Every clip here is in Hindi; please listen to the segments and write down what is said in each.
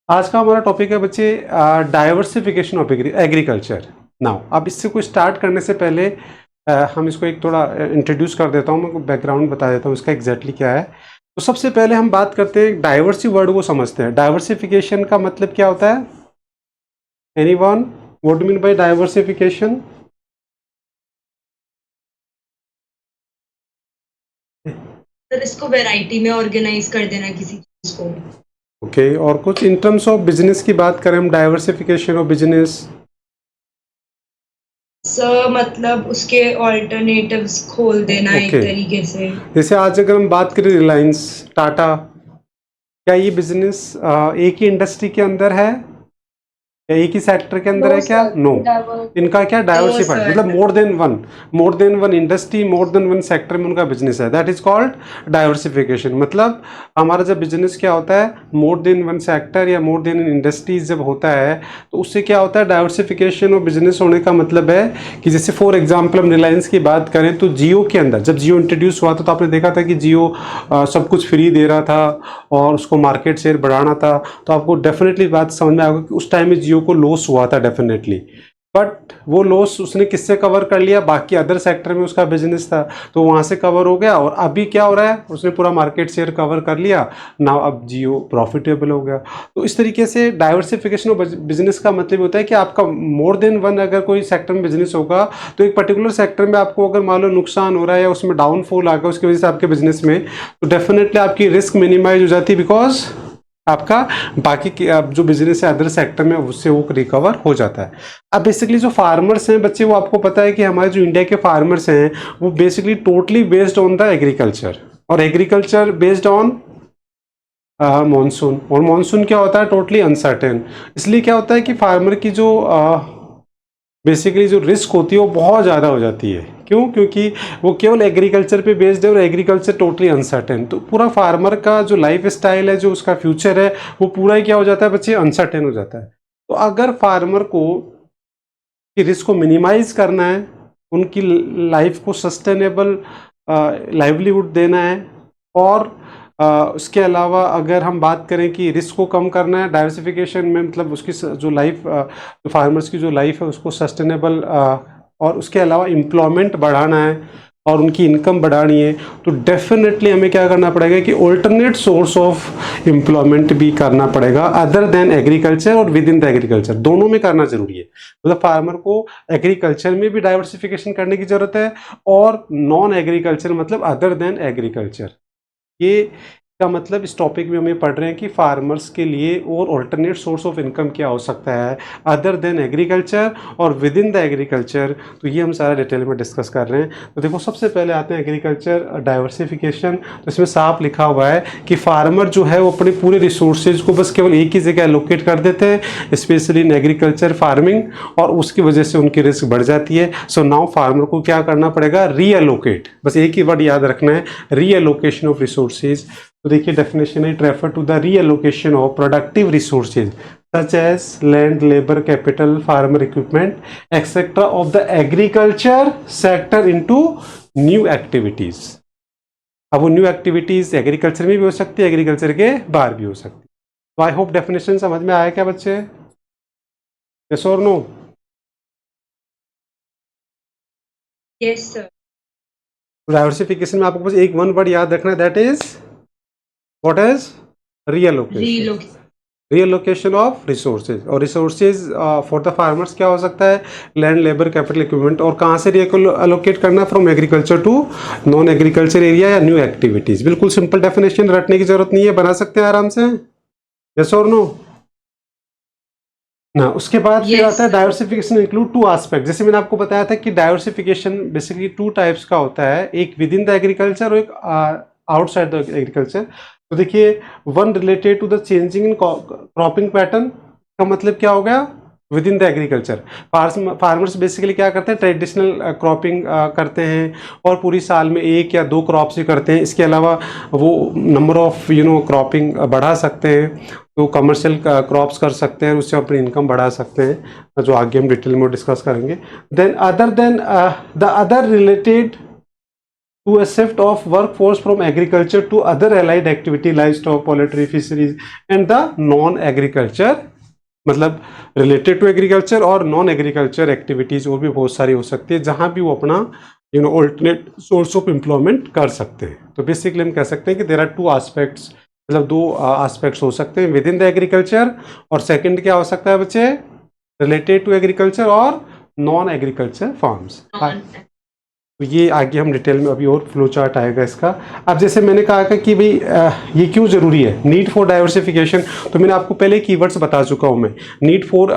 आज का हमारा टॉपिक है बच्चे डाइवर्सिफिकेशन ऑफ एग्रीकल्चर। नाउ अब इससे कोई स्टार्ट करने से पहले हम इसको एक थोड़ा इंट्रोड्यूस कर देता हूँ, मैं बैकग्राउंड बता देता हूँ इसका एग्जैक्टली क्या है। तो सबसे पहले हम बात करते हैं डाइवर्सी वर्ड को समझते हैं। डाइवर्सिफिकेशन का मतलब क्या होता है? Anyone what do mean by diversification? Sir इसको वैरायटी में ऑर्गेनाइज कर देना किसी चीज को। ओके, और कुछ इन टर्म्स ऑफ बिजनेस की बात करें हम, डाइवर्सिफिकेशन ऑफ बिजनेस। सर मतलब उसके ऑल्टरनेटिव्स खोल देना एक ओके, तरीके से। जैसे आज अगर हम बात करें रिलायंस, टाटा, क्या ये बिजनेस एक ही इंडस्ट्री के अंदर है या एक ही सेक्टर के अंदर नो है? क्या सर, नो, इनका क्या नो डाइवर्सिफाइड, मतलब sir. More than one industry, more than one sector में उनका बिजनेस है। That is called diversification. मतलब हमारा जब बिजनेस क्या होता है, मोर देन वन सेक्टर या मोर देन इंडस्ट्रीज जब होता है तो उससे क्या होता है, डाइवर्सिफिकेशन ऑफ बिजनेस होने का मतलब है कि जैसे फॉर एग्जाम्पल हम रिलायंस की बात करें तो जियो के अंदर जब जियो इंट्रोड्यूस हुआ था तो आपने देखा था कि जियो सब कुछ फ्री दे रहा था और उसको मार्केट शेयर बढ़ाना था। तो आपको डेफिनेटली बात समझ में आएगा कि उस टाइम में जियो को लॉस हुआ था डेफिनेटली, बट वो लॉस उसने किससे कवर कर लिया? बाकी अदर सेक्टर में उसका बिजनेस था तो वहां से कवर हो गया। और अभी क्या हो रहा है, उसने पूरा मार्केट शेयर कवर कर लिया ना, अब जियो प्रॉफिटेबल हो गया। तो इस तरीके से डाइवर्सिफिकेशन ऑफ बिजनेस का मतलब होता है कि आपका मोर देन वन अगर कोई सेक्टर में बिजनेस होगा तो एक पर्टिकुलर सेक्टर में आपको अगर मान लो नुकसान हो रहा है या उसमें डाउनफॉल आ गया उसकी वजह से आपके बिजनेस में, तो डेफिनेटली आपकी रिस्क मिनिमाइज हो जाती है, बिकॉज आपका बाकी जो बिजनेस है अदर सेक्टर में उससे वो रिकवर हो जाता है। अब बेसिकली जो फार्मर्स हैं बच्चे, वो आपको पता है कि हमारे जो इंडिया के फार्मर्स हैं वो basically totally based on the agriculture, और एग्रीकल्चर बेस्ड ऑन मॉनसून। और मॉनसून क्या होता है, टोटली अनसर्टेन। इसलिए क्या होता है कि फार्मर की जो बेसिकली जो रिस्क होती है वो बहुत ज़्यादा हो जाती है। क्यों? क्योंकि वो केवल एग्रीकल्चर पे बेस्ड है और एग्रीकल्चर टोटली अनसर्टेन। तो पूरा फार्मर का जो लाइफ स्टाइल है, जो उसका फ्यूचर है, वो पूरा ही क्या हो जाता है बच्चे, अनसर्टेन हो जाता है। तो अगर फार्मर को कि रिस्क को मिनिमाइज करना है, उनकी लाइफ को सस्टेनेबल लाइवलीहुड देना है, और उसके अलावा अगर हम बात करें कि रिस्क को कम करना है डाइवर्सिफिकेशन में, मतलब उसकी जो लाइफ, फार्मर्स की जो लाइफ है उसको सस्टेनेबल, और उसके अलावा एम्प्लॉयमेंट बढ़ाना है और उनकी इनकम बढ़ानी है, तो डेफिनेटली हमें क्या करना पड़ेगा कि ऑल्टरनेट सोर्स ऑफ एम्प्लॉयमेंट भी करना पड़ेगा अदर देन एग्रीकल्चर और विद इन द एग्रीकल्चर, दोनों में करना जरूरी है। मतलब फार्मर को एग्रीकल्चर में भी डाइवर्सिफिकेशन करने की जरूरत है और नॉन एग्रीकल्चर मतलब अदर देन एग्रीकल्चर। ये का मतलब इस टॉपिक में हम ये पढ़ रहे हैं कि फार्मर्स के लिए और अल्टरनेट सोर्स ऑफ इनकम क्या हो सकता है अदर देन एग्रीकल्चर और विद इन द एग्रीकल्चर। तो ये हम सारा डिटेल में डिस्कस कर रहे हैं। तो देखो, सबसे पहले आते हैं एग्रीकल्चर डाइवर्सिफिकेशन। तो इसमें साफ लिखा हुआ है कि फार्मर जो है वो अपने पूरे रिसोर्सेज को बस केवल एक ही जगह एलोकेट कर देते हैं, स्पेशली इन एग्रीकल्चर फार्मिंग, और उसकी वजह से उनकी रिस्क बढ़ जाती है। सो नाउ फार्मर को क्या करना पड़ेगा, रीएलोकेट। बस एक ही वर्ड याद रखना है, रीएलोकेशन ऑफ रिसोर्सेज। तो देखिए डेफिनेशन है, it refer to the reallocation of productive resources such as land, labor, capital, farmer equipment, etc. of the agriculture sector into new activities। अब वो न्यू एक्टिविटीज एग्रीकल्चर में भी हो सकती है, एग्रीकल्चर के बाहर भी हो सकती है। तो आई होप डेफिनेशन समझ में आया क्या बच्चे? यस और नो? Yes sir. डाइवर्सिफिकेशन में आपको बस एक वन वर्ड याद रखना है, that is what is? Reallocation. रीलोक। Reallocation of resources. और रिसोर्सेज फॉर द फार्मर्स क्या हो सकता है, लैंड, लेबर, कैपिटल, इक्विपमेंट। और कहाँ से रीअलोकेट करना, from agriculture to non agriculture area या न्यू एक्टिविटीज। बिल्कुल सिंपल डेफिनेशन, रटने की जरूरत नहीं है, बना सकते हैं आराम से। यस और नो? ना उसके बाद फिर यस आता है sir. Diversification include to aspect. जैसे मैंने आपको बताया था कि डाइवर्सिफिकेशन बेसिकली टू टाइप्स का होता है, एक विद इन द एग्रीकल्चर और एक आउटसाइड द एग्रीकल्चर। तो देखिए, one related to the changing in cropping pattern का मतलब क्या हो गया, within the agriculture. Farmers basically क्या करते हैं, ट्रेडिशनल क्रॉपिंग करते हैं और पूरी साल में एक या दो क्रॉप्स ही करते हैं। इसके अलावा वो नंबर ऑफ क्रॉपिंग बढ़ा सकते हैं, तो कमर्शियल क्रॉप्स कर सकते हैं, उससे अपनी इनकम बढ़ा सकते हैं, जो आगे हम डिटेल में डिस्कस करेंगे। Then the other related to a shift of workforce from agriculture to other allied activity, livestock, poultry, fisheries and the non-agriculture, मतलब रिलेटेड टू एग्रीकल्चर और नॉन एग्रीकल्चर एक्टिविटीज और भी बहुत सारी हो सकती है जहां भी वो अपना ऑल्टरनेट सोर्स ऑफ एम्प्लॉयमेंट कर सकते हैं। तो बेसिकली हम कह सकते हैं कि देयर आर टू एस्पेक्ट्स, मतलब दो एस्पेक्ट्स हो सकते हैं विद इन द एग्रीकल्चर, और सेकंड क्या हो सकता है बच्चे, रिलेटेड टू एग्रीकल्चर और नॉन एग्रीकल्चर फार्म्स। तो ये आगे हम डिटेल में अभी और फ्लो चार्ट आएगा इसका। अब जैसे मैंने कहा कि भाई ये क्यों ज़रूरी है, नीड फॉर डाइवर्सिफिकेशन, तो मैंने आपको पहले कीवर्ड्स बता चुका हूँ मैं। नीड फॉर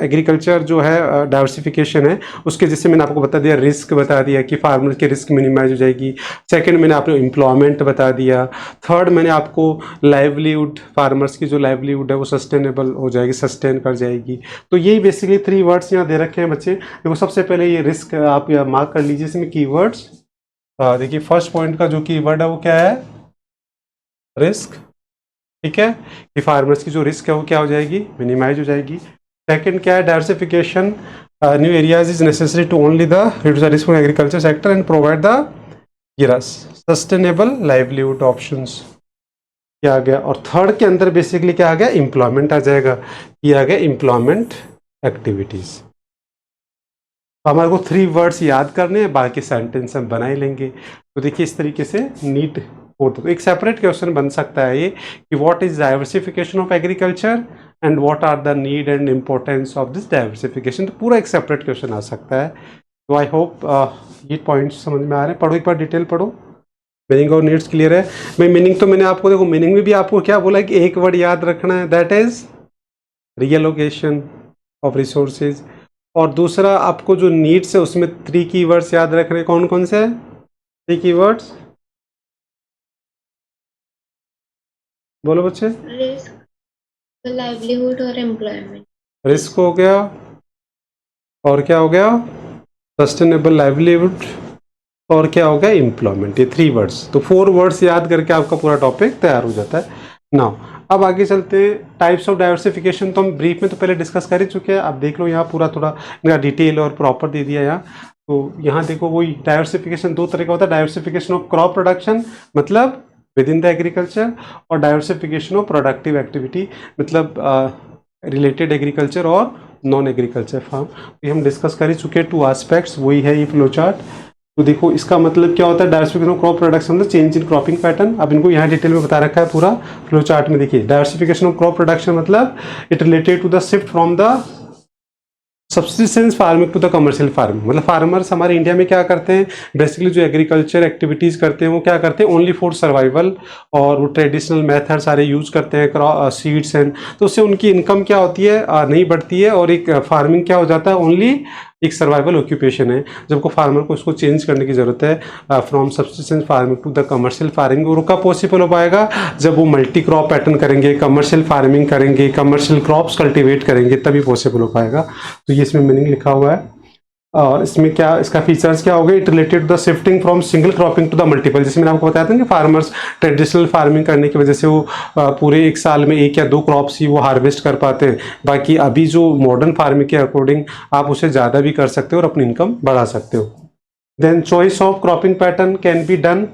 एग्रीकल्चर जो है डाइवर्सिफिकेशन है उसके, जैसे मैंने आपको बता दिया, रिस्क बता दिया कि फार्मर के रिस्क मिनिमाइज हो जाएगी। सेकेंड मैंने आपको एम्प्लॉयमेंट बता दिया। थर्ड मैंने आपको लाइवलीहुड, फार्मर्स की जो लाइवलीहुड है वो सस्टेनेबल हो जाएगी, सस्टेन कर जाएगी। तो यही बेसिकली 3 वर्ड्स यहाँ दे रखे हैं बच्चे। देखो सबसे पहले ये रिस्क आप मार्क कर लीजिए इसमें कीवर्ड्स। देखिए फर्स्ट पॉइंट का जो कीवर्ड है वो क्या है, रिस्क, ठीक है, कि फार्मर्स की जो रिस्क है वो क्या हो जाएगी, मिनिमाइज हो जाएगी। सेकंड क्या है, diversification, new areas is necessary to only the reduce the risk from agriculture sector and provide the sustainable livelihood options, क्या आ गया। और थर्ड के अंदर बेसिकली क्या आ गया, एम्प्लॉयमेंट आ जाएगा, ये आ गया एम्प्लॉयमेंट एक्टिविटीज। हमारे को 3 वर्ड्स याद करने हैं, बाकी सेंटेंस हम बना ही लेंगे। तो देखिए इस तरीके से नीड होता, तो एक सेपरेट क्वेश्चन बन सकता है ये कि what is diversification of agriculture and what are the need and importance of this diversification, तो पूरा एक सेपरेट क्वेश्चन आ सकता है। तो आई होप ये पॉइंट्स समझ में आ रहे हैं। पढ़ो एक बार डिटेल पढ़ो, मीनिंग और नीड्स क्लियर है। मैं मीनिंग तो मैंने आपको, देखो मीनिंग में भी आपको क्या बोला कि एक वर्ड याद रखना है, दैट इज रीअलोकेशन ऑफ रिसोर्सेज। और दूसरा आपको जो नीड्स है उसमें 3 कीवर्ड्स याद रख रहे हैं, कौन कौन से हैं 3 कीवर्ड्स, बोलो बच्चे। रिस्क, लाइवलीहुड और एम्प्लॉयमेंट। रिस्क हो गया, और क्या हो गया, सस्टेनेबल लाइवलीहुड, और क्या हो गया, एम्प्लॉयमेंट। ये 3 वर्ड्स, तो 4 वर्ड्स याद करके आपका पूरा टॉपिक तैयार हो जाता है। नाउ अब आगे चलते हैं, टाइप्स ऑफ डाइवर्सिफिकेशन तो हम ब्रीफ में तो पहले डिस्कस कर ही चुके हैं। अब देख लो यहाँ पूरा थोड़ा इनका डिटेल और प्रॉपर दे दिया यहाँ। तो यहाँ देखो वही डाइवर्सिफिकेशन 2 तरह का होता है, डाइवर्सिफिकेशन ऑफ क्रॉप प्रोडक्शन मतलब विद इन द एग्रीकल्चर, और डाइवर्सिफिकेशन ऑफ प्रोडक्टिव एक्टिविटी मतलब रिलेटेड एग्रीकल्चर और नॉन एग्रीकल्चर फार्म। ये हम डिस्कस कर ही चुके हैं, 2 एस्पेक्ट्स, वही है ये फ्लो चार्ट। तो देखो इसका मतलब क्या होता है, डाइवर्सिफिकेशन ऑफ क्रॉप प्रोडक्शन मतलब चेंज इन क्रॉपिंग पैटर्न। अब इनको यहाँ डिटेल में बता रखा है पूरा फ्लो चार्ट में। देखिए डाइवर्सिफिकेशन ऑफ क्रॉप प्रोडक्शन मतलब it related to the shift from the subsistence farming to the commercial farming, मतलब फार्मर्स हमारे इंडिया में क्या करते हैं, बेसिकली जो एग्रीकल्चर एक्टिविटीज़ करते हैं वो क्या करते हैं, ओनली फॉर सर्वाइवल, और वो ट्रेडिशनल मेथड सारे यूज़ करते हैं, सीड्स एंड, तो उससे उनकी इनकम क्या होती है, नहीं बढ़ती है, और एक फार्मिंग क्या हो जाता है, ओनली एक सर्वाइवल ऑक्यूपेशन है। जब को फार्मर को उसको चेंज करने की ज़रूरत है from subsistence farming to the commercial farming, और कब पॉसिबल हो पाएगा, जब वो मल्टी क्रॉप पैटर्न करेंगे, कमर्शियल फार्मिंग करेंगे, कमर्शियल क्रॉप्स कल्टीवेट करेंगे, तभी पॉसिबल हो पाएगा। तो ये इसमें मीनिंग लिखा हुआ है। और इसमें क्या, इसका फीचर्स क्या हो गए, it related the shifting from single cropping to the multiple. जैसे मैंने आपको बताया था कि फार्मर्स ट्रेडिशनल फार्मिंग करने की वजह से वो पूरे एक साल में 1 या 2 क्रॉप्स ही वो हार्वेस्ट कर पाते हैं, बाकी अभी जो मॉडर्न फार्मिंग के अकॉर्डिंग आप उसे ज़्यादा भी कर सकते हो और अपनी इनकम बढ़ा सकते हो। Then choice of cropping pattern can be done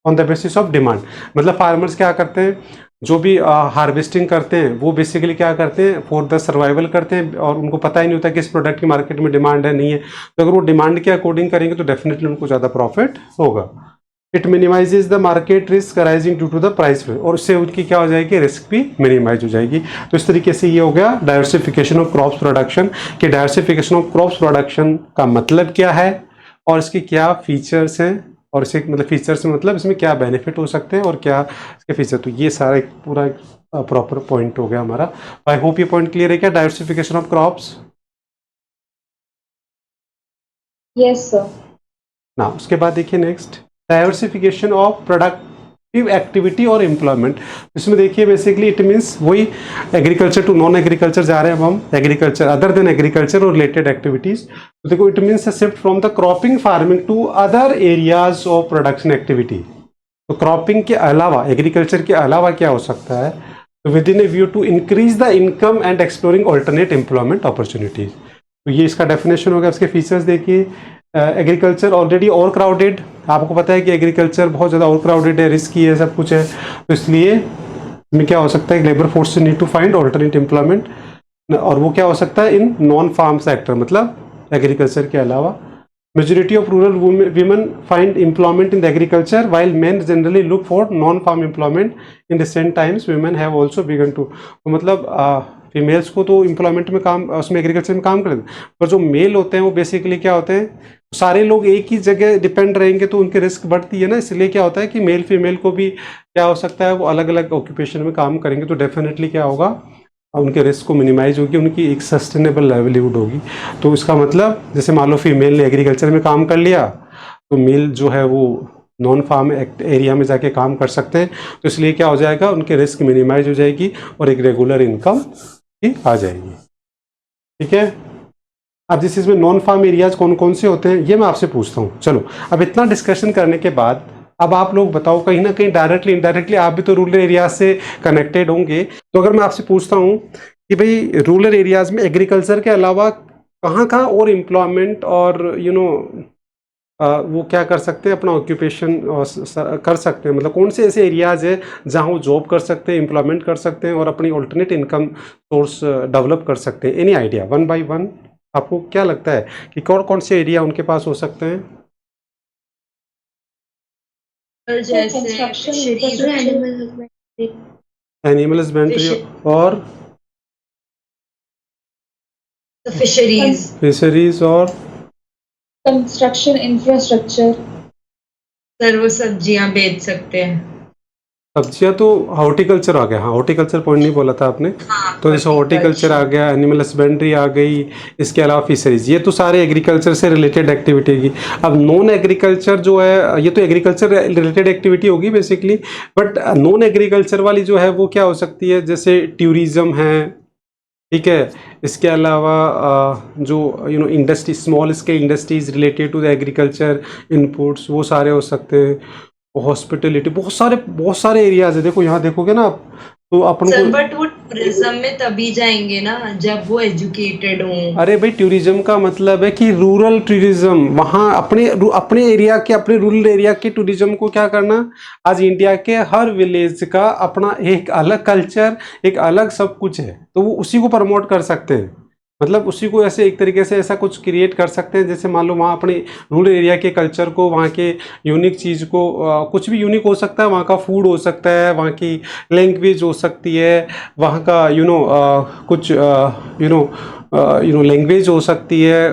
on the basis of demand, मतलब फार्मर्स क्या करते हैं, जो भी हार्वेस्टिंग करते हैं वो बेसिकली क्या करते हैं, फॉर द सर्वाइवल करते हैं, और उनको पता ही नहीं होता कि इस प्रोडक्ट की मार्केट में डिमांड है नहीं है। तो अगर वो डिमांड के अकॉर्डिंग करेंगे तो डेफिनेटली उनको ज़्यादा प्रॉफिट होगा। It minimizes the market risk arising due to the price, और उससे उनकी क्या हो जाएगी, रिस्क भी मिनिमाइज हो जाएगी। तो इस तरीके से ये हो गया डाइवर्सिफिकेशन ऑफ क्रॉप्स प्रोडक्शन। कि डाइवर्सिफिकेशन ऑफ क्रॉप्स प्रोडक्शन का मतलब क्या है और इसके क्या फीचर्स हैं, और इसे मतलब फीचर्स में मतलब इसमें क्या बेनिफिट हो सकते हैं और क्या इसके फीचर। तो ये सारा एक पूरा प्रॉपर पॉइंट हो गया हमारा। आई होप ये पॉइंट क्लियर है क्या, diversification of crops. Yes sir. ना उसके बाद देखिए next, diversification of productive activity और एम्प्लॉयमेंट। इसमें देखिए बेसिकली इट मीन्स वही एग्रीकल्चर टू नॉन एग्रीकल्चर जा रहे हैं अब हम, एग्रीकल्चर अदर देन एग्रीकल्चर और रिलेटेड एक्टिविटीज। तो देखो it means shift from the cropping farming to other areas of production activity. तो क्रॉपिंग के अलावा, एग्रीकल्चर के अलावा क्या हो सकता है, तो with in a view to increase the income and exploring alternate employment opportunities. तो ये इसका डेफिनेशन होगा। इसके फीचर्स देखिए, एग्रीकल्चर ऑलरेडी ओवर क्राउडेड, आपको पता है कि एग्रीकल्चर बहुत ज़्यादा ओवर क्राउडेड है, रिस्की है, सब कुछ है, तो इसलिए में क्या हो सकता है, labour force need to find alternate employment, और वो क्या हो सकता है इन नॉन फार्म सेक्टर, मतलब एग्रीकल्चर के अलावा। Majority of rural women find employment in the agriculture while men generally look for non farm employment. In recent times women have also begun to, तो मतलब फीमेल्स को तो एम्प्लॉयमेंट में काम, उसमें एग्रीकल्चर में काम करते हैं, पर जो मेल होते हैं वो बेसिकली क्या होते हैं, सारे लोग एक ही जगह डिपेंड रहेंगे तो उनकी रिस्क बढ़ती है ना, इसलिए क्या होता है कि मेल फीमेल को भी क्या हो सकता है, वो अलग अलग ऑक्यूपेशन में काम करेंगे तो डेफिनेटली क्या होगा, उनके रिस्क को मिनिमाइज होगी, उनकी एक सस्टेनेबल लाइवलीहुड होगी। तो इसका मतलब जैसे मान लो फीमेल ने एग्रीकल्चर में काम कर लिया तो मेल जो है वो नॉन फार्म एरिया में जाके काम कर सकते हैं, तो इसलिए क्या हो जाएगा, उनके रिस्क मिनिमाइज हो जाएगी और एक रेगुलर इनकम भी आ जाएगी। ठीक है, अब जिस इसमें नॉन फार्म एरियाज कौन कौन से होते हैं ये मैं आपसे पूछता हूँ। चलो, अब इतना डिस्कशन करने के बाद अब आप लोग बताओ, कहीं ना कहीं डायरेक्टली इनडायरेक्टली आप भी तो रूरल एरियाज से कनेक्टेड होंगे, तो अगर मैं आपसे पूछता हूँ कि भाई रूरल एरियाज में एग्रीकल्चर के अलावा कहाँ कहाँ और एम्प्लॉयमेंट और वो क्या कर सकते हैं, अपना ऑक्यूपेशन कर सकते हैं, मतलब कौन से ऐसे एरियाज है जहाँ वो जॉब कर सकते हैं, एम्प्लॉयमेंट कर सकते हैं और अपनी ऑल्टरनेट इनकम सोर्स डेवलप कर सकते हैं। Any idea, one by one आपको क्या लगता है कि कौन कौन से एरिया उनके पास हो सकते हैं? और जैसे construction, fisheries, animal husbandry, animal husbandry और फिशरीज, फिशरीज और कंस्ट्रक्शन इंफ्रास्ट्रक्चर, सर वो सब्जियां बेच सकते हैं। सब्जियां तो हॉर्टिकल्चर आ गया, हाँ हॉर्टिकल्चर पॉइंट नहीं बोला था आपने, हाँ, तो जैसे हॉर्टिकल्चर आ गया, एनिमल हस्बेंड्री आ गई, इसके अलावा फिशरीज, ये तो सारे एग्रीकल्चर से रिलेटेड एक्टिविटी की। अब नॉन एग्रीकल्चर जो है, ये तो एग्रीकल्चर रिलेटेड एक्टिविटी होगी बेसिकली, बट नॉन एग्रीकल्चर वाली जो है वो क्या हो सकती है, जैसे टूरिज्म है, ठीक है, इसके अलावा जो industry, small scale industries related to the agriculture inputs, वो सारे हो सकते हैं, हॉस्पिटलिटी, बहुत सारे एरियाज है। देखो यहाँ देखोगे ना आप, तो अपन सर को, बट वो टूरिज्म में तभी जाएंगे ना जब वो एजुकेटेड हों। अरे भाई टूरिज्म का मतलब है कि रूरल टूरिज्म, वहाँ अपने अपने एरिया के, अपने रूरल एरिया के टूरिज्म को क्या करना, आज इंडिया के हर विलेज का अपना एक अलग कल्चर, एक अलग सब कुछ है, तो वो उसी को प्रमोट कर सकते हैं, मतलब उसी को ऐसे एक तरीके से ऐसा कुछ क्रिएट कर सकते हैं, जैसे मान लो वहाँ अपने रूरल एरिया के कल्चर को, वहाँ के यूनिक चीज़ को, कुछ भी यूनिक हो सकता है, वहाँ का फूड हो सकता है, वहाँ की लैंग्वेज हो सकती है, वहाँ का कुछ लैंग्वेज हो सकती है,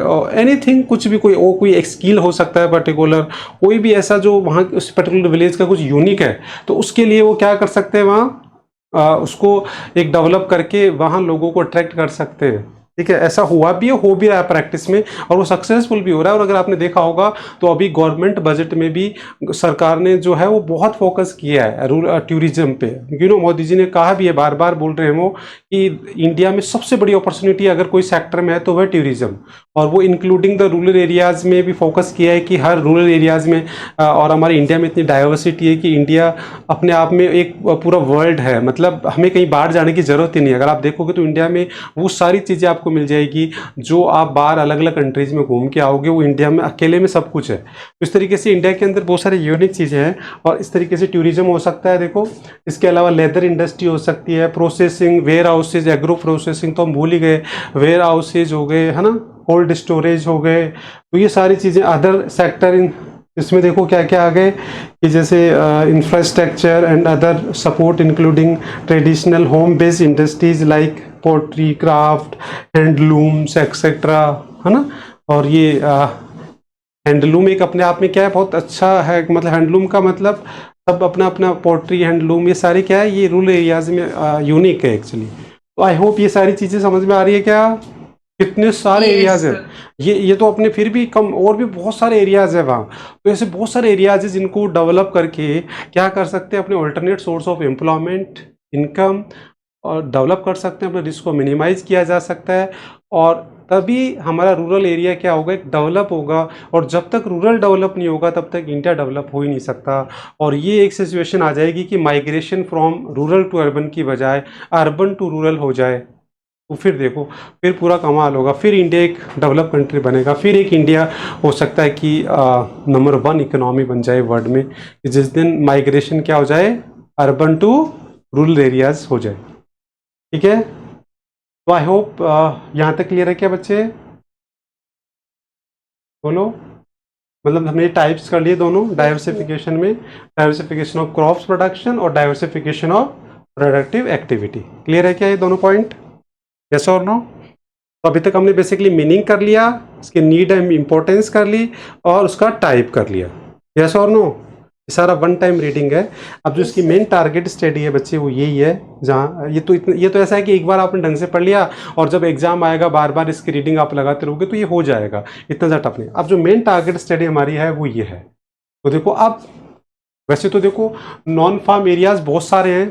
एनीथिंग, कुछ भी, कोई एक स्किल हो सकता है पर्टिकुलर, कोई भी ऐसा जो वहाँ उस पर्टिकुलर विलेज का कुछ यूनिक है, तो उसके लिए वो क्या कर सकते हैं, वहाँ उसको एक डेवलप करके वहाँ लोगों को अट्रैक्ट कर सकते हैं। ठीक है, ऐसा हुआ भी है, हो भी रहा है प्रैक्टिस में, और वो सक्सेसफुल भी हो रहा है। और अगर आपने देखा होगा तो अभी गवर्नमेंट बजट में भी सरकार ने जो है वो बहुत फोकस किया है टूरिज्म पे। मोदी जी ने कहा भी है, बार बार बोल रहे हैं वो, कि इंडिया में सबसे बड़ी अपॉर्चुनिटी अगर कोई सेक्टर में है तो वह टूरिज्म, और वो इंक्लूडिंग द रूरल एरियाज में भी फोकस किया है कि हर रूरल एरियाज में, और हमारे इंडिया में इतनी डाइवर्सिटी है कि इंडिया अपने आप में एक पूरा वर्ल्ड है, मतलब हमें कहीं बाहर जाने की ज़रूरत ही नहीं है। अगर आप देखोगे तो इंडिया में वो सारी चीज़ें आपको मिल जाएगी जो आप बाहर अलग अलग कंट्रीज़ में घूम के आओगे, वो इंडिया में अकेले में सब कुछ है। तो इस तरीके से इंडिया के अंदर बहुत सारी यूनिक चीज़ें हैं, और इस तरीके से टूरिज्म हो सकता है। देखो, इसके अलावा लेदर इंडस्ट्री हो सकती है, processing, warehouses, agro processing तो हम भूल ही गए, वेयर हाउसेज हो गए, है ना, कोल्ड स्टोरेज हो गए, तो ये सारी चीज़ें अदर सेक्टर इन इसमें देखो क्या क्या आ गए, कि जैसे infrastructure and other support including traditional home based industries like pottery, craft, handlooms etcetera, है ना। और ये हैंडलूम एक अपने आप में क्या है, बहुत अच्छा है, मतलब हैंडलूम का मतलब सब अपना अपना, पोट्री, हैंडलूम, ये सारे क्या है, ये रूरल एरियाज में यूनिक है एक्चुअली। तो आई होप ये सारी चीज़ें समझ में आ रही है क्या, कितने सारे एरियाज हैं। ये तो अपने फिर भी कम, और भी बहुत सारे एरियाज है वहाँ, तो ऐसे बहुत सारे एरियाज है जिनको डेवलप करके क्या कर सकते हैं, अपने alternate source of employment, income, और डेवलप कर सकते हैं, अपने रिस्क को मिनिमाइज किया जा सकता है, और तभी हमारा रूरल एरिया क्या होगा, एक डेवलप होगा। और जब तक रूरल डेवलप नहीं होगा तब तक इंडिया डेवलप हो ही नहीं सकता। और ये एक सिचुएशन आ जाएगी कि migration from rural to urban की बजाय अर्बन टू रूरल हो जाए, तो फिर देखो, फिर पूरा कमाल होगा, फिर इंडिया एक डेवलप कंट्री बनेगा, फिर एक इंडिया हो सकता है कि नंबर 1 इकोनॉमी बन जाए वर्ल्ड में, कि जिस दिन माइग्रेशन क्या हो जाए, अर्बन टू रूरल एरियाज हो जाए। ठीक है, तो आई होप यहाँ तक क्लियर है क्या बच्चे? बोलो। मतलब हमने टाइप्स कर लिए दोनों डाइवर्सिफिकेशन में, डाइवर्सिफिकेशन ऑफ क्रॉप्स प्रोडक्शन और diversification of productive activity. Clear है क्या ये दोनों पॉइंट? यस और नो? तो अभी तक हमने बेसिकली मीनिंग कर लिया, इसकी नीड एंड इम्पोर्टेंस कर ली, और उसका टाइप कर लिया। यस और नो? ये सारा वन टाइम रीडिंग है। अब जो इसकी मेन टारगेट स्टडी है बच्चे, वो यही है, जहाँ ये तो ऐसा है कि एक बार आपने ढंग से पढ़ लिया, और जब एग्जाम आएगा बार बार इसकी रीडिंग आप लगाते रहोगे तो ये हो जाएगा, इतना ज़्यादा टफ नहीं। अब जो मेन टारगेट स्टडी हमारी है वो ये है। तो देखो, अब वैसे तो देखो नॉन फार्म एरियाज बहुत सारे हैं,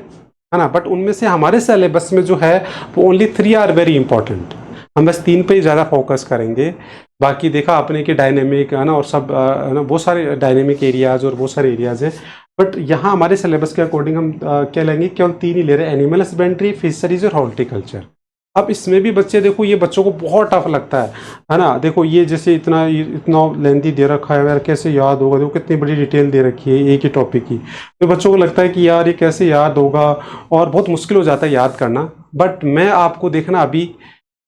है ना, बट उनमें से हमारे सिलेबस में जो है वो ओनली 3 आर वेरी इंपॉर्टेंट। हम बस 3 पे ही ज़्यादा फोकस करेंगे। बाकी देखा आपने कि डायनेमिक, है ना, और सब है ना, बहुत सारे डायनेमिक एरियाज और बहुत सारे एरियाज हैं, बट यहाँ हमारे सिलेबस के अकॉर्डिंग हम क्या लेंगे, केवल 3 ही ले रहे हैं, एनिमल हस्बेंड्री, फिशरीज और हॉर्टिकल्चर। अब इसमें भी बच्चे देखो, ये बच्चों को बहुत टफ लगता है ना। देखो ये जैसे इतना लेंथी दे रखा है यार, कैसे याद होगा, देखो कितनी बड़ी डिटेल दे रखी है एक ही टॉपिक की, तो बच्चों को लगता है कि यार ये कैसे याद होगा, और बहुत मुश्किल हो जाता है याद करना। बट मैं आपको देखना अभी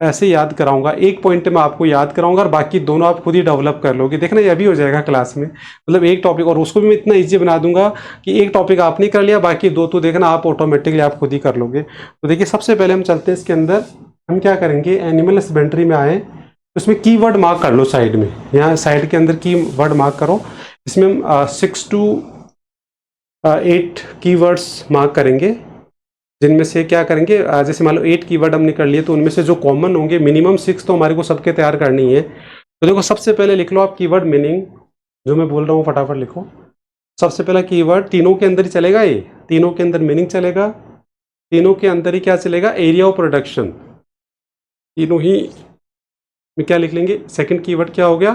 ऐसे याद कराऊंगा, एक पॉइंट में आपको याद कराऊंगा, और बाकी दोनों आप खुद ही डेवलप कर लोगे। देखना ये अभी हो जाएगा क्लास में, मतलब एक टॉपिक, और उसको भी मैं इतना ईजी बना दूंगा कि एक टॉपिक आपने कर लिया, बाकी 2 तो देखना आप ऑटोमेटिकली आप खुद ही कर लोगे। तो देखिए, सबसे पहले हम चलते हैं इसके अंदर, हम क्या करेंगे, एनिमल हस्बेंड्री में आए, उसमें कीवर्ड मार्क कर लो साइड में, यहाँ साइड के अंदर कीवर्ड मार्क करो। इसमें हम 6 to 8 कीवर्ड्स मार्क करेंगे, जिनमें से क्या करेंगे, जैसे मान लो 8 कीवर्ड हमने कर लिए, तो उनमें से जो कॉमन होंगे, मिनिमम 6 तो हमारे को सबके तैयार करनी है। तो देखो, सबसे पहले लिख लो आप कीवर्ड मीनिंग, जो मैं बोल रहा हूँ फटाफट लिखो। सबसे पहला कीवर्ड, तीनों के अंदर ही चलेगा, ये तीनों के अंदर मीनिंग चलेगा, तीनों के अंदर ही क्या चलेगा, एरिया ऑफ प्रोडक्शन, तीनों ही में क्या लिख लेंगे। सेकंड कीवर्ड क्या हो गया,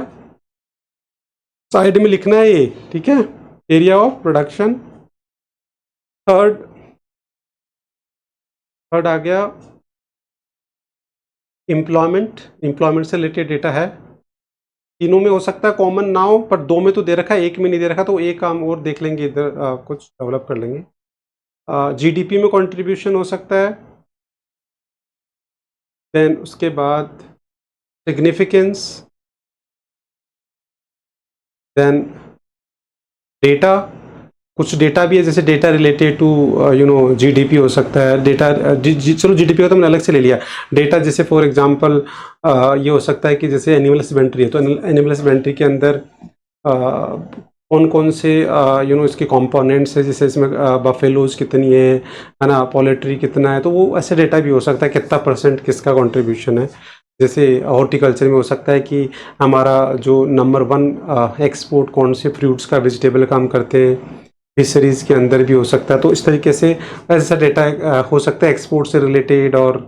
साइड में लिखना है ये, ठीक है, एरिया ऑफ प्रोडक्शन। थर्ड आ गया एम्प्लॉयमेंट, एम्प्लॉयमेंट से रिलेटेड डेटा है, तीनों में हो सकता है कॉमन ना हो, पर 2 में तो दे रखा है, 1 में नहीं दे रखा, तो एक काम और देख लेंगे इधर, कुछ डेवलप कर लेंगे। जीडीपी में कंट्रीब्यूशन हो सकता है, देन उसके बाद सिग्निफिकेंस, देन डेटा, कुछ डेटा भी है, जैसे डेटा रिलेटेड टू जीडीपी हो सकता है, डेटा चलो जीडीपी का तो मैंने अलग से ले लिया। डेटा जैसे फॉर एग्जांपल ये हो सकता है कि जैसे एनिमल हस्बेंड्री है, तो एनिमल हस्बेंड्री के अंदर कौन कौन से इसके कंपोनेंट्स है, जैसे इसमें बफेलोज कितनी है ना, पोल्ट्री कितना है, तो वो ऐसे डेटा भी हो सकता है, कितना % किसका कंट्रीब्यूशन है। जैसे हॉर्टिकल्चर में हो सकता है कि हमारा जो नंबर 1 एक्सपोर्ट कौन से फ्रूट्स का, वेजिटेबल का हम करते हैं, फिशरीज़ के अंदर भी हो सकता है। तो इस तरीके से ऐसा डेटा हो सकता है, एक्सपोर्ट से रिलेटेड और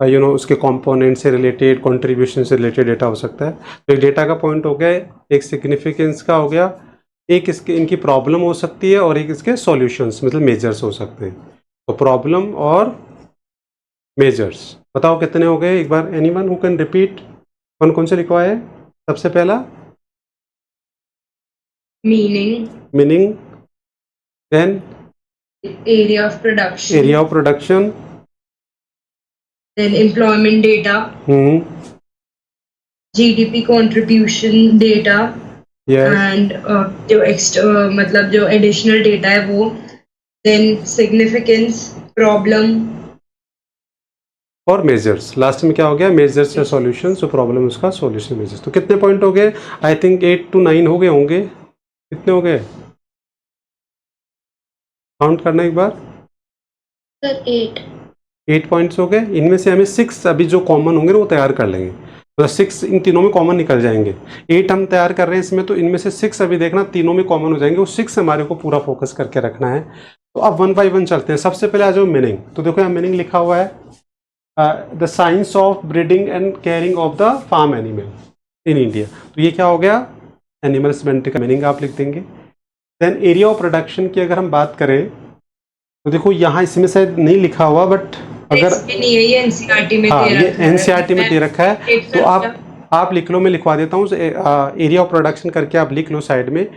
उसके कंपोनेंट से रिलेटेड, कंट्रीब्यूशन से रिलेटेड डेटा हो सकता है। तो एक डेटा का पॉइंट हो गया, एक सिग्निफिकेंस का हो गया, एक इसके इनकी प्रॉब्लम हो सकती है, और एक इसके सॉल्यूशंस मतलब मेजर्स हो सकते हैं। तो प्रॉब्लम और मेजर्स बताओ कितने हो गए, एक बार एनीवन हु कैन रिपीट, कौन कौन से लिखवाए? सबसे पहला meaning, then area of production, area of production, then employment data, GDP contribution data, yes, and जो मतलब जो additional data है वो, then significance, problem और मेजर्स। लास्ट में क्या हो गया, मेजर्स या सॉल्यूशन, जो प्रॉब्लम उसका सॉल्यूशन मेजर्स। तो कितने पॉइंट हो गए? आई थिंक 8 to 9 हो गए होंगे। कितने हो गए, काउंट करना एक बार। सर 8 पॉइंट्स हो गए। इनमें से हमें 6 अभी जो कॉमन होंगे ना वो तैयार कर लेंगे, मतलब 6 इन तीनों में कॉमन निकल जाएंगे। 8 हम तैयार कर रहे हैं इसमें, तो इनमें से 6 अभी देखना तीनों में कॉमन हो जाएंगे, वो 6 हमारे को पूरा फोकस करके रखना है। तो अब 1 by 1 चलते हैं। सबसे पहले आ जाओ मीनिंग। तो देखो यहाँ मीनिंग लिखा हुआ है, the science of breeding and caring of the farm animal in India. तो ये क्या हो गया, एनिमल हस्बेंड्री का मीनिंग आप लिख देंगे। देन एरिया ऑफ प्रोडक्शन की अगर हम बात करें, तो देखो यहाँ इसमें शायद नहीं लिखा हुआ, बट अगर इसमें नहीं है, ये एनसीईआरटी में हाँ दे ये रखा है। एनसीईआरटी में दे रखा है, एक तो तरफ आप लिख लो, मैं लिखवा देता हूँ, एरिया ऑफ प्रोडक्शन करके आप लिख लो साइड में।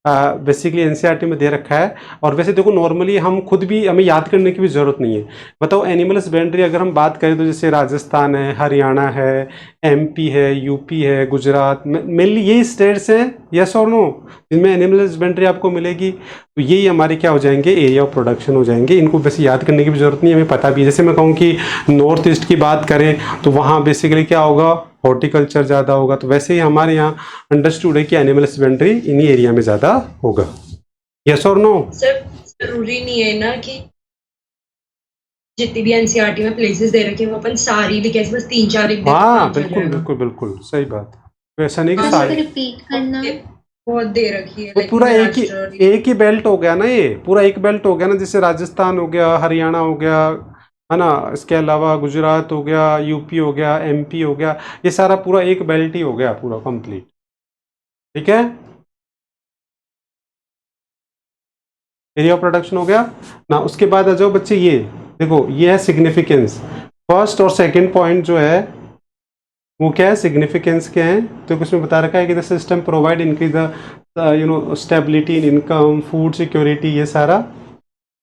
बेसिकली एनसीईआरटी में दे रखा है। और वैसे देखो नॉर्मली हम खुद भी, हमें याद करने की भी ज़रूरत नहीं है। बताओ एनिमल हस्बेंड्री अगर हम बात करें तो जैसे राजस्थान है, हरियाणा है, एमपी है, यूपी है, गुजरात, मेनली यही स्टेट्स हैं, यस और नो, जिनमें एनिमल हस्बेंड्री आपको मिलेगी। तो यही हमारे क्या हो जाएंगे, एरिया ऑफ प्रोडक्शन हो जाएंगे। इनको वैसे याद करने की भी ज़रूरत नहीं है, हमें पता भी है। जैसे मैं कहूँ कि नॉर्थ ईस्ट की बात करें तो वहाँ बेसिकली क्या होगा, हॉर्टिकल्चर ज़्यादा होगा। तो वैसे ही हमारे यहाँ अंडरस्टूड है कि एनिमल हस्बेंड्री इन्हीं एरिया में ज़्यादा होगा। यस और नो? सिर्फ जरूरी नहीं है ना कि जितनी भी एनसीईआरटी में प्लेसेस दे रखे हैं वो अपन सारी भी कैसे बस 3-4 लिख दे तो हाँ काम चल बिल्कुल जाएगा। बिल्कुल बिल्कुल सही बात है। तो ऐसा नहीं कि हाँ सारे, रिपीट करना। बहुत दे रखी है, वो लाइक पूरा महाराष्ट्र। एक ही बेल्ट हो गया ना, ये पूरा एक बेल्ट हो गया ना। जैसे राजस्थान हो गया, हरियाणा हो गया, है ना, इसके अलावा गुजरात हो गया, यूपी हो गया, एमपी हो गया, ये सारा पूरा एक बेल्ट ही हो गया, पूरा कंप्लीट। ठीक है, एरिया ऑफ प्रोडक्शन हो गया ना। उसके बाद आ जाओ बच्चे, ये देखो ये है सिग्निफिकेंस। फर्स्ट और सेकंड पॉइंट जो है वो क्या है, सिग्निफिकेंस क्या है। तो कुछ में बता रखा है कि the system provide increase the stability in income, food security, ये सारा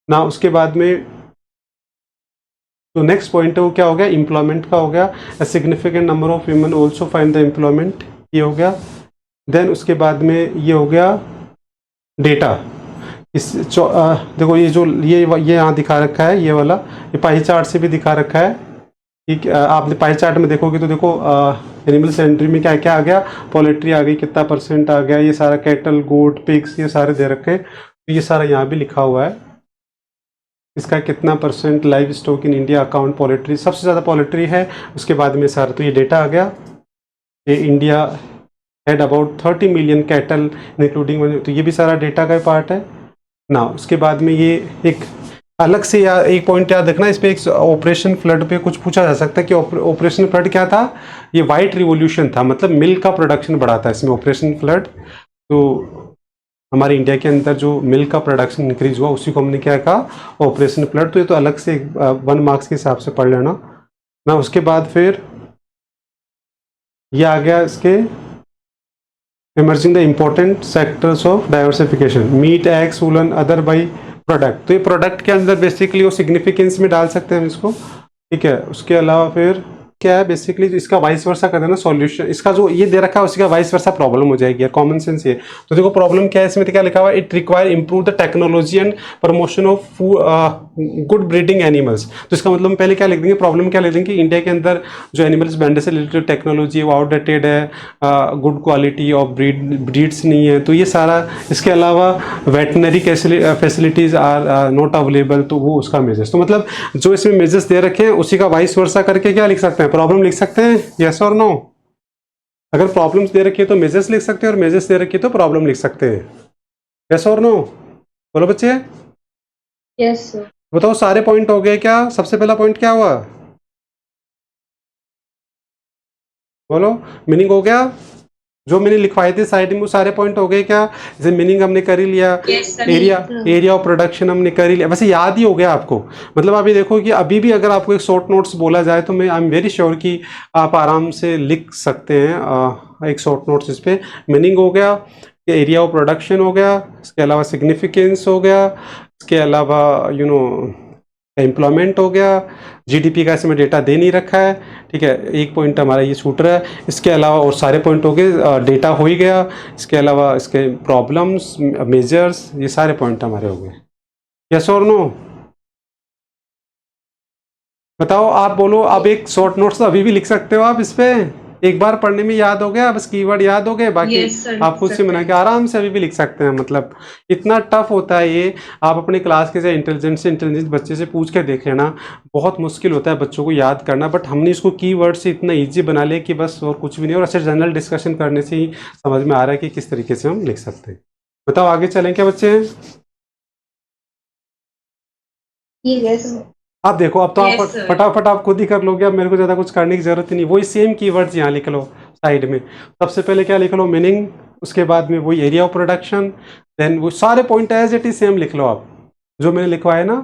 ना। उसके बाद में जो नेक्स्ट पॉइंट है वो क्या हो गया, एम्प्लॉयमेंट का हो गया। A significant number of human also find the employment, ये हो गया। देन उसके बाद में ये हो गया डेटा। देखो ये जो ये यहाँ दिखा रखा है, ये वाला, ये पाई चार्ट से भी दिखा रखा है कि आपने पाई चार्ट में देखोगे तो देखो एनिमल सेंट्री में क्या क्या आ गया, पोल्ट्री आ गई, कितना परसेंट आ गया, ये सारा कैटल, गोट, पिग्स, ये सारे दे रखे हैं। तो ये सारा यहाँ भी लिखा हुआ है, इसका कितना percent live stock in India account poultry, सबसे ज़्यादा पोल्ट्री है। उसके बाद में सारा तो ये डेटा आ गया। ये India had about 30 million cattle including, तो ये भी सारा डेटा का पार्ट है ना। उसके बाद में ये एक अलग से या एक पॉइंट याद रखना, इस पे एक ऑपरेशन फ्लड पे कुछ पूछा जा सकता है कि ऑपरेशन फ्लड क्या था। ये वाइट रिवॉल्यूशन था, मतलब मिल्क का प्रोडक्शन बढ़ा था इसमें ऑपरेशन फ्लड। तो हमारे इंडिया के अंदर जो मिल्क का प्रोडक्शन इंक्रीज हुआ उसी को हमने क्या कहा, ऑपरेशन फ्लड। तो ये तो अलग से 1 मार्क्स के हिसाब से पढ़ लेना ना। उसके बाद फिर ये आ गया इसके emerging the important sectors of diversification, meat, eggs, woollen, other by product. तो ये प्रोडक्ट के अंदर बेसिकली वो सिग्निफिकेंस में डाल सकते हैं हम इसको। ठीक है, उसके अलावा फिर क्या है, बेसिकली इसका वाइस वर्सा कर देना सॉल्यूशन। इसका जो ये दे रखा है उसका वाइस वर्सा प्रॉब्लम हो जाएगी यार, कॉमन सेंस ये। तो देखो प्रॉब्लम क्या है इसमें, क्या लिखा हुआ है, it require improve the technology and promotion of good breeding animals. तो इसका मतलब हम पहले क्या लिख देंगे, प्रॉब्लम क्या लिख देंगे कि इंडिया के अंदर जो एनिमल्स बैंड से रिलेटेड टेक्नोलॉजी है वो आउटडेटेड है, गुड क्वालिटी ऑफ ब्रीड्स नहीं है। तो ये सारा, इसके अलावा veterinary facilities are not available, तो वो उसका मेजर्स। तो मतलब जो इसमें मेजर्स दे रखे हैं उसी का वाइस वर्सा करके क्या लिख सकते हैं, प्रॉब्लम लिख सकते हैं। यस और नो? अगर प्रॉब्लम्स दे रखी है तो मेजर्स लिख सकते हैं, और मेजर्स दे रखी है तो प्रॉब्लम लिख सकते हैं। यस और नो? बोलो बच्चे। Yes sir. बताओ सारे पॉइंट हो गए क्या? सबसे पहला पॉइंट क्या हुआ, बोलो। मीनिंग हो गया, जो मैंने लिखवाए थे साइड में वो सारे पॉइंट हो गए क्या? जैसे मीनिंग हमने कर ही लिया, Yes, sir. Area of production हमने कर ही लिया, वैसे याद ही हो गया आपको। मतलब अभी देखो कि अभी भी अगर आपको एक शॉर्ट नोट्स बोला जाए तो मैं आई एम वेरी श्योर कि आप आराम से लिख सकते हैं एक शॉर्ट नोट्स इस पे। मीनिंग हो गया, एरिया ऑफ प्रोडक्शन हो गया, इसके अलावा सिग्निफिकेंस हो गया, इसके अलावा एम्प्लॉयमेंट हो गया, जीडीपी का इसमें डेटा दे नहीं रखा है। ठीक है, एक पॉइंट हमारा ये छूट रहा है। इसके अलावा और सारे पॉइंट हो गए, डेटा हो ही गया। इसके अलावा इसके प्रॉब्लम्स, मेजर्स, ये सारे पॉइंट हमारे हो गए। यस और नो? बताओ, आप बोलो। अब एक शॉर्ट नोट्स अभी भी लिख सकते हो आप इस पे, एक बार पढ़ने में याद हो गया, बस कीवर्ड याद हो गए, बाकी Yes, sir, आप खुद से बना के आराम से अभी भी लिख सकते हैं। मतलब इतना टफ होता है ये, आप अपने क्लास के इंटेलिजेंट बच्चे से पूछ के देख लेना, बहुत मुश्किल होता है बच्चों को याद करना। बट हमने इसको कीवर्ड से इतना ईजी बना लिया कि बस और कुछ भी नहीं। और अच्छे जनरल डिस्कशन करने से ही समझ में आ रहा है कि किस तरीके से हम लिख सकते हैं। बताओ आगे चलें क्या बच्चे? ठीक है सर। आप देखो, अब तो आप Yes, sir. फटाफट आप खुद ही कर लोगे, अब मेरे को ज़्यादा कुछ करने की ज़रूरत ही नहीं। वही सेम कीवर्ड्स यहाँ लिख लो साइड में। सबसे पहले क्या लिख लो, मीनिंग, उसके बाद में वही एरिया ऑफ प्रोडक्शन, देन वो सारे point as it is same लिख लो आप, जो मैंने लिखवाया ना।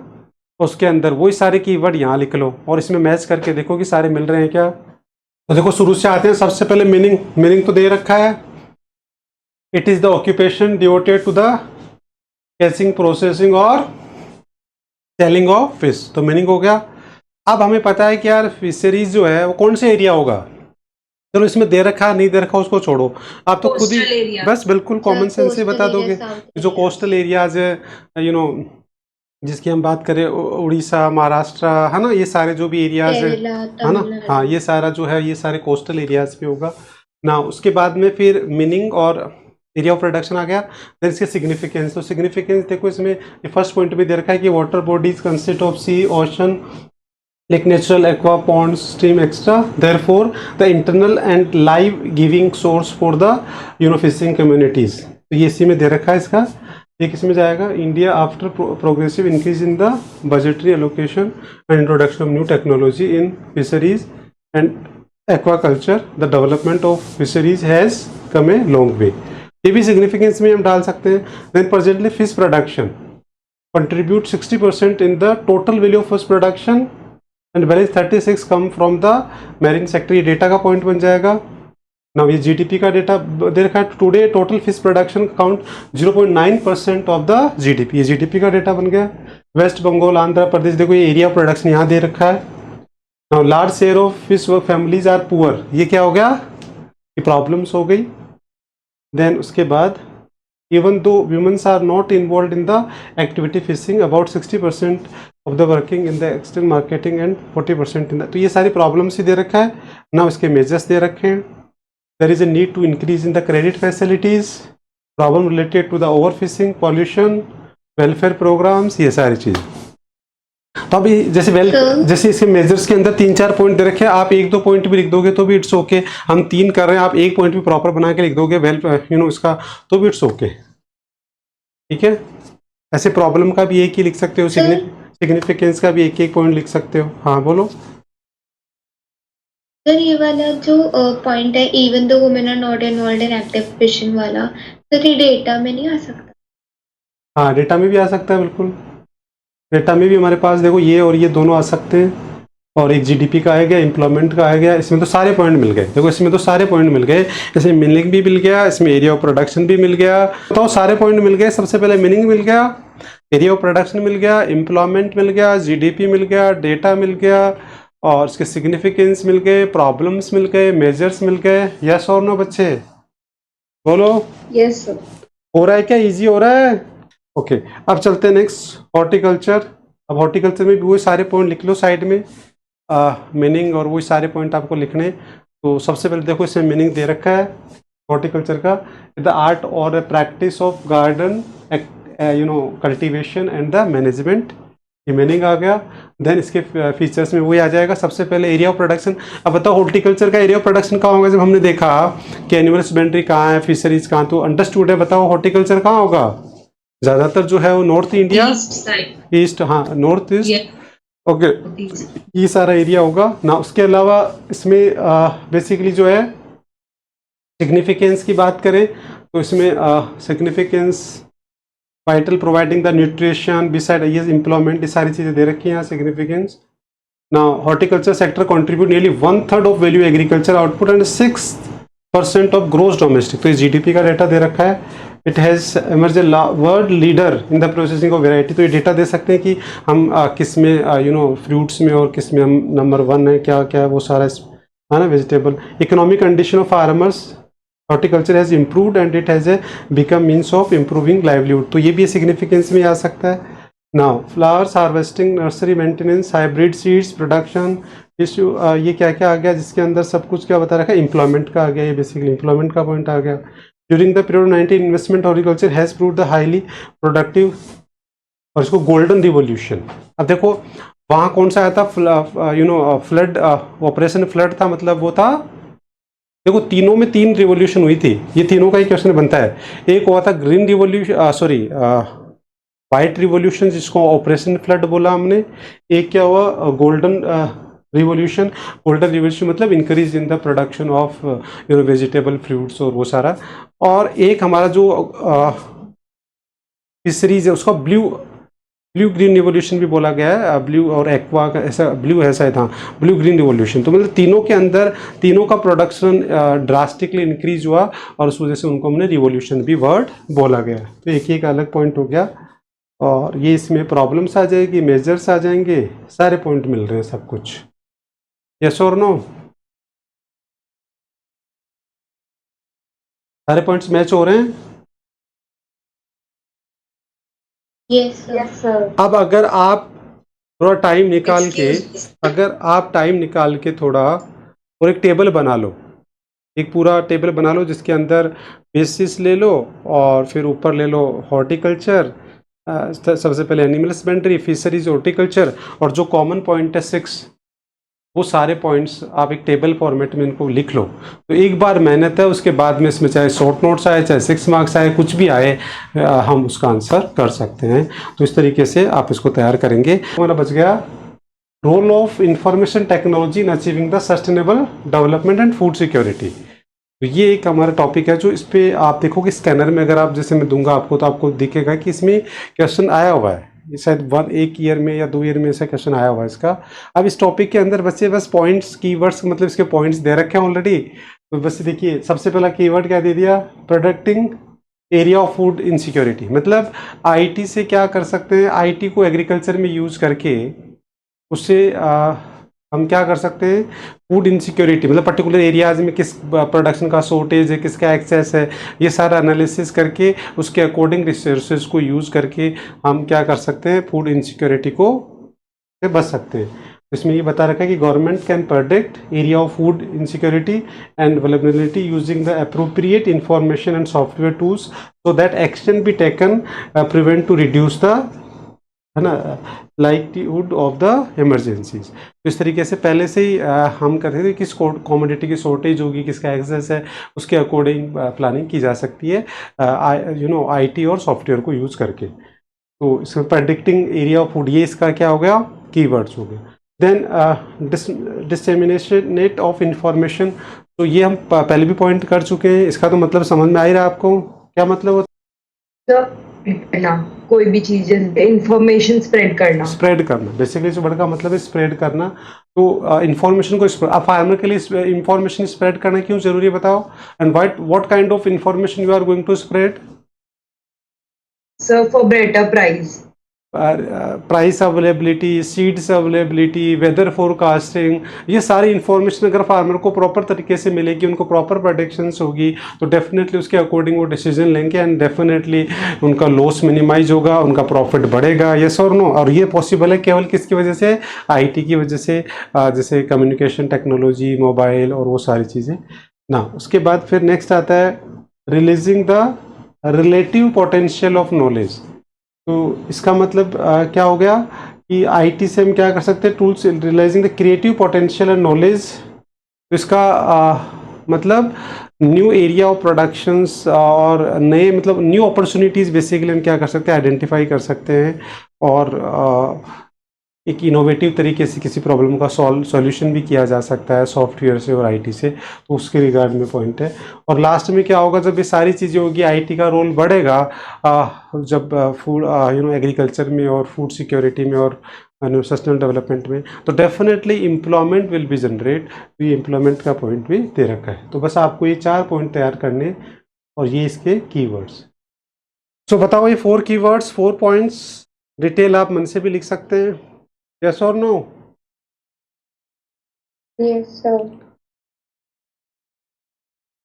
उसके अंदर वही सारे कीवर्ड यहाँ लिख लो और इसमें मैच करके देखो कि सारे मिल रहे हैं क्या। तो देखो शुरू से आते हैं, सबसे पहले मीनिंग तो दे रखा है, it is the occupation devoted to the catching, processing और सेलिंग ऑफ फिश। तो मीनिंग हो गया। अब हमें पता है कि यार फिशरीज जो है वो कौन से एरिया होगा। चलो इसमें दे रखा नहीं दे रखा उसको छोड़ो, आप तो खुद ही Coastal area. बस बिल्कुल कॉमन सेंस से coastal बता area, दोगे। south जो area. कोस्टल एरियाज है, यू नो, जिसकी हम बात करें उड़ीसा, महाराष्ट्र, है ना, ये सारे जो भी एरियाज है केरला, है ना, तमिलनाडु. हाँ ये सारा जो है ये सारे कोस्टल एरियाज पे होगा ना। उसके बाद में फिर मीनिंग और एरिया ऑफ प्रोडक्शन आ गया। देन इसके सिग्निफिकेंस, तो सिग्निफिकेंस देखो इसमें फर्स्ट पॉइंट भी दे रखा है कि water bodies consist of sea, ocean, like natural aqua ponds, stream, etc. Therefore the internal and life giving source for the fishing communities. तो ये इसी में दे रखा है इसका। एक इसमें जाएगा India after progressive increase in the budgetary allocation and introduction of new technology in fisheries and aquaculture, the development of fisheries has come a long way. ये भी सिग्निफिकेंस में हम डाल सकते हैं। Then presently fish production contribute 60% in the total value of fish production and balance 36 come from the marine sector। ये डेटा का पॉइंट बन जाएगा। नाउ ये जीडीपी का डेटा दे रखा है। Today total fish production count 0.9% of the GDP. ये जीडीपी का डेटा बन गया। वेस्ट बंगाल, आंध्र प्रदेश, देखो ये एरिया प्रोडक्शन यहाँ दे रखा है। Now large share of fish work families are poor, ये क्या हो गया, ये प्रॉब्लम्स हो गई। देन उसके बाद even though women are not involved in the activity fishing, about 60% of the working in the external marketing and 40% in the, तो ये सारी प्रॉब्लम्स ही दे रखा है ना। इसके मेजर्स दे रखे हैं। there is a need to increase in the credit facilities, problem related to the overfishing, pollution, welfare programs, ये सारी चीज़। तो अभी जैसे इसके मेजर्स के अंदर 3-4 पॉइंट दे रखे हैं, आप 1-2 पॉइंट भी लिख दोगे तो भी इट्स ओके। हम 3 कर रहे हैं, आप 1 पॉइंट भी प्रॉपर बना के लिख दोगे इसका, तो भी इट्स ओके, ठीक है। ऐसे प्रॉब्लम का भी एक ही लिख सकते हो, सिग्निफिकेंस का भी एक पॉइंट लिख सकते हो। हाँ बोलो सर ये वाला जो पॉइंट है, even though women are not involved in active fishing वाला, सर ये डेटा में नहीं आ सकता? हाँ डेटा में भी आ सकता है, बिल्कुल डेटा में भी हमारे पास देखो ये और ये दोनों आ सकते हैं। और एक जीडीपी का आ गया, एम्प्लॉयमेंट का आ गया, इसमें तो सारे पॉइंट मिल गए। देखो इसमें तो सारे पॉइंट मिल गए, इसमें मीनिंग भी मिल गया, इसमें एरिया ऑफ प्रोडक्शन भी मिल गया, तो सारे पॉइंट मिल गए। सबसे पहले मीनिंग मिल गया, एरिया ऑफ प्रोडक्शन मिल गया, एम्प्लॉयमेंट मिल गया, जीडीपी मिल गया, डेटा मिल गया, और इसके सिग्निफिकेंस मिल गए, प्रॉब्लम्स मिल गए, मेजर्स मिल गए। यस और नो बच्चे बोलो। Yes sir. हो रहा है क्या, इजी हो रहा है? ओके अब चलते हैं नेक्स्ट, हॉर्टिकल्चर। अब हॉर्टिकल्चर में भी वही सारे पॉइंट लिख लो साइड में, मीनिंग और वही सारे पॉइंट आपको लिखने। तो सबसे पहले देखो इसमें मीनिंग दे रखा है हॉर्टिकल्चर का, द आर्ट और practice of garden cultivation and the management, ये मीनिंग आ गया। देन इसके फीचर्स में वही आ जाएगा। सबसे पहले एरिया ऑफ प्रोडक्शन। अब बताओ हॉर्टिकल्चर का एरिया ऑफ प्रोडक्शन कहाँ होगा? जब हमने देखा कि एनिमल हस्बेंड्री कहाँ है, फिशरीज कहाँ, तो अंडरस्टूड है। बताओ हॉर्टिकल्चर कहाँ होगा? ज़्यादातर जो है वो नॉर्थ इंडिया, ईस्ट, हाँ नॉर्थ ईस्ट, ओके ये सारा एरिया होगा ना। उसके अलावा इसमें बेसिकली जो है सिग्निफिकेंस की बात करें तो इसमें significance vital providing the nutrition beside ये एम्प्लॉयमेंट, ये सारी चीज़ें दे रखी हैं यहाँ सिग्निफिकेंस ना। Horticulture sector contribute nearly 1/3 of value agriculture output and 6% of gross domestic, तो ये जीडीपी का डाटा दे रखा है। It has emerge world leader in the processing of variety, तो ये डेटा दे सकते हैं कि हम किस में फ्रूट्स में और किस में हम नंबर 1 है, क्या क्या है वो सारा है ना। Vegetable economic condition of farmers, horticulture has improved and it has become means of improving livelihood, तो ये भी सिग्निफिकेंस में आ सकता है। Now flowers harvesting, nursery maintenance, hybrid seeds production, issue ये क्या क्या आ गया जिसके अंदर सब कुछ क्या बता रखा है, एम्प्लॉयमेंट का आ गया, ये बेसिकली एम्प्लॉयमेंट का पॉइंट आ गया। During the period 19 investment horticulture has proved the highly productive, और इसको गोल्डन रिवोल्यूशन। अब देखो वहाँ कौन सा आया था, फ्लड, ऑपरेशन फ्लड था, मतलब वो था, देखो तीनों में 3 रिवोल्यूशन हुई थी, ये तीनों का ही क्वेश्चन बनता है। एक हुआ था green revolution, sorry white revolution जिसको ऑपरेशन फ्लड बोला हमने। एक क्या हुआ, गोल्डन रिवोल्यूशन। गोल्डन रिवोल्यूशन मतलब increase in the production of vegetable fruits और वो सारा। और एक हमारा जो फिशरीज है उसका ब्लू ब्लू ग्रीन रिवॉल्यूशन भी बोला गया है, ब्लू और एक्वा का ऐसा ब्लू है शायद, हाँ ब्लू ग्रीन रिवॉल्यूशन। तो मतलब तीनों के अंदर तीनों का प्रोडक्शन ड्रास्टिकली इंक्रीज हुआ और उस वजह से उनको हमने रिवॉल्यूशन भी वर्ड बोला गया। तो एक अलग पॉइंट हो गया। और ये इसमें प्रॉब्लम्स आ जाएगी, मेजर्स आ जाएंगे, सारे पॉइंट मिल रहे हैं सब कुछ। यस और नो? सारे पॉइंट्स मैच हो रहे हैं? Yes sir. अब अगर आप थोड़ा टाइम निकाल के, अगर आप टाइम निकाल के थोड़ा और एक टेबल बना लो, एक पूरा टेबल बना लो जिसके अंदर बेसिस ले लो और फिर ऊपर ले लो हॉर्टिकल्चर, सबसे पहले एनिमल हस्बेंड्री, फिशरीज, हॉर्टिकल्चर, और जो कॉमन पॉइंट है 6, वो सारे पॉइंट्स आप एक टेबल फॉर्मेट में इनको लिख लो। तो एक बार मेहनत है, उसके बाद में इसमें चाहे शॉर्ट नोट्स आए, चाहे 6 मार्क्स आए, कुछ भी आए, हम उसका आंसर कर सकते हैं। तो इस तरीके से आप इसको तैयार करेंगे। हमारा बच गया role of information technology in achieving the sustainable development and food security. तो ये एक हमारा टॉपिक है जो इस पे आप देखोगे स्कैनर में, अगर आप जैसे मैं दूंगा आपको तो आपको दिखेगा कि इसमें क्वेश्चन आया हुआ है। ये शायद एक ईयर में या 2 ईयर में ऐसा क्वेश्चन आया हुआ है इसका। अब इस टॉपिक के अंदर बच्चे बस पॉइंट्स, कीवर्ड्स, मतलब इसके पॉइंट्स दे रखे हैं ऑलरेडी। तो बस देखिए, सबसे पहला कीवर्ड क्या दे दिया, प्रोडक्टिंग एरिया ऑफ फूड इनसिक्योरिटी। मतलब आईटी से क्या कर सकते हैं, आईटी को एग्रीकल्चर में यूज करके उससे हम क्या कर सकते हैं, फूड इनसिक्योरिटी, मतलब पर्टिकुलर एरियाज में किस प्रोडक्शन का शॉर्टेज है, किसका एक्सेस है, ये सारा एनालिसिस करके उसके अकॉर्डिंग रिसोर्सेज को यूज़ करके हम क्या कर सकते हैं, फूड इनसिक्योरिटी को से बच सकते हैं। इसमें ये बता रखा है कि government can predict area of food insecurity and vulnerability using the appropriate information and software tools so that action be taken prevent to reduce the, है ना, लाइक्लीहुड ऑफ द इमरजेंसीज। तो इस तरीके से पहले से ही हम कर रहे थे किस कॉमोडिटी की शॉर्टेज होगी, किसका एक्सेस है, उसके अकॉर्डिंग प्लानिंग की जा सकती है, आईटी और सॉफ्टवेयर को यूज़ करके। तो इसमें प्रेडिक्टिंग एरिया ऑफ फूड, ये इसका क्या हो गया, कीवर्ड्स हो गए। देन डिसेमिनेशन ऑफ इंफॉर्मेशन, तो ये हम पहले भी पॉइंट कर चुके हैं। इसका तो मतलब समझ में आ ही रहा है आपको, क्या मतलब होता ना कोई भी चीज इंफॉर्मेशन स्प्रेड करना बेसिकली इस वर्ड का मतलब है स्प्रेड करना। तो इंफॉर्मेशन को अब फार्मर के लिए इंफॉर्मेशन स्प्रेड करना क्यों जरूरी है बताओ, and what kind of information you are going to spread? Sir for better price availability, seeds availability, weather forecasting, ये सारी इन्फॉर्मेशन अगर फार्मर को प्रॉपर तरीके से मिलेगी, उनको प्रॉपर प्रेडिक्शंस होगी, तो डेफिनेटली उसके अकॉर्डिंग वो डिसीजन लेंगे एंड डेफिनेटली उनका लॉस मिनिमाइज होगा, उनका प्रॉफिट बढ़ेगा। यस और नो? और ये पॉसिबल है केवल किसकी वजह से, आईटी की वजह से, जैसे कम्युनिकेशन टेक्नोलॉजी, मोबाइल और वो सारी चीज़ें ना। उसके बाद फिर नेक्स्ट आता है releasing the relative potential of knowledge. तो इसका मतलब क्या हो गया कि आईटी से हम क्या कर सकते हैं, tools realizing the creative potential and knowledge. तो इसका मतलब न्यू एरिया ऑफ प्रोडक्शंस और नए, मतलब न्यू अपॉर्चुनिटीज़ बेसिकली हम क्या कर सकते हैं, आइडेंटिफाई कर सकते हैं और एक इनोवेटिव तरीके से किसी प्रॉब्लम का सॉल्यूशन भी किया जा सकता है सॉफ्टवेयर से और आईटी से। तो उसके रिगार्ड में पॉइंट है। और लास्ट में क्या होगा, जब ये सारी चीज़ें होगी, आईटी का रोल बढ़ेगा जब फूड एग्रीकल्चर में और फूड सिक्योरिटी में और सस्टेनेबल डेवलपमेंट में, तो definitely employment will be generate. तो ये एम्प्लॉयमेंट का पॉइंट भी दे रखा है। तो बस आपको ये 4 पॉइंट तैयार करने और ये इसके कीवर्ड्स। सो बताओ, ये 4 कीवर्ड्स, 4 पॉइंट्स, डिटेल आप मन से भी लिख सकते हैं। Yes or no? Yes sir.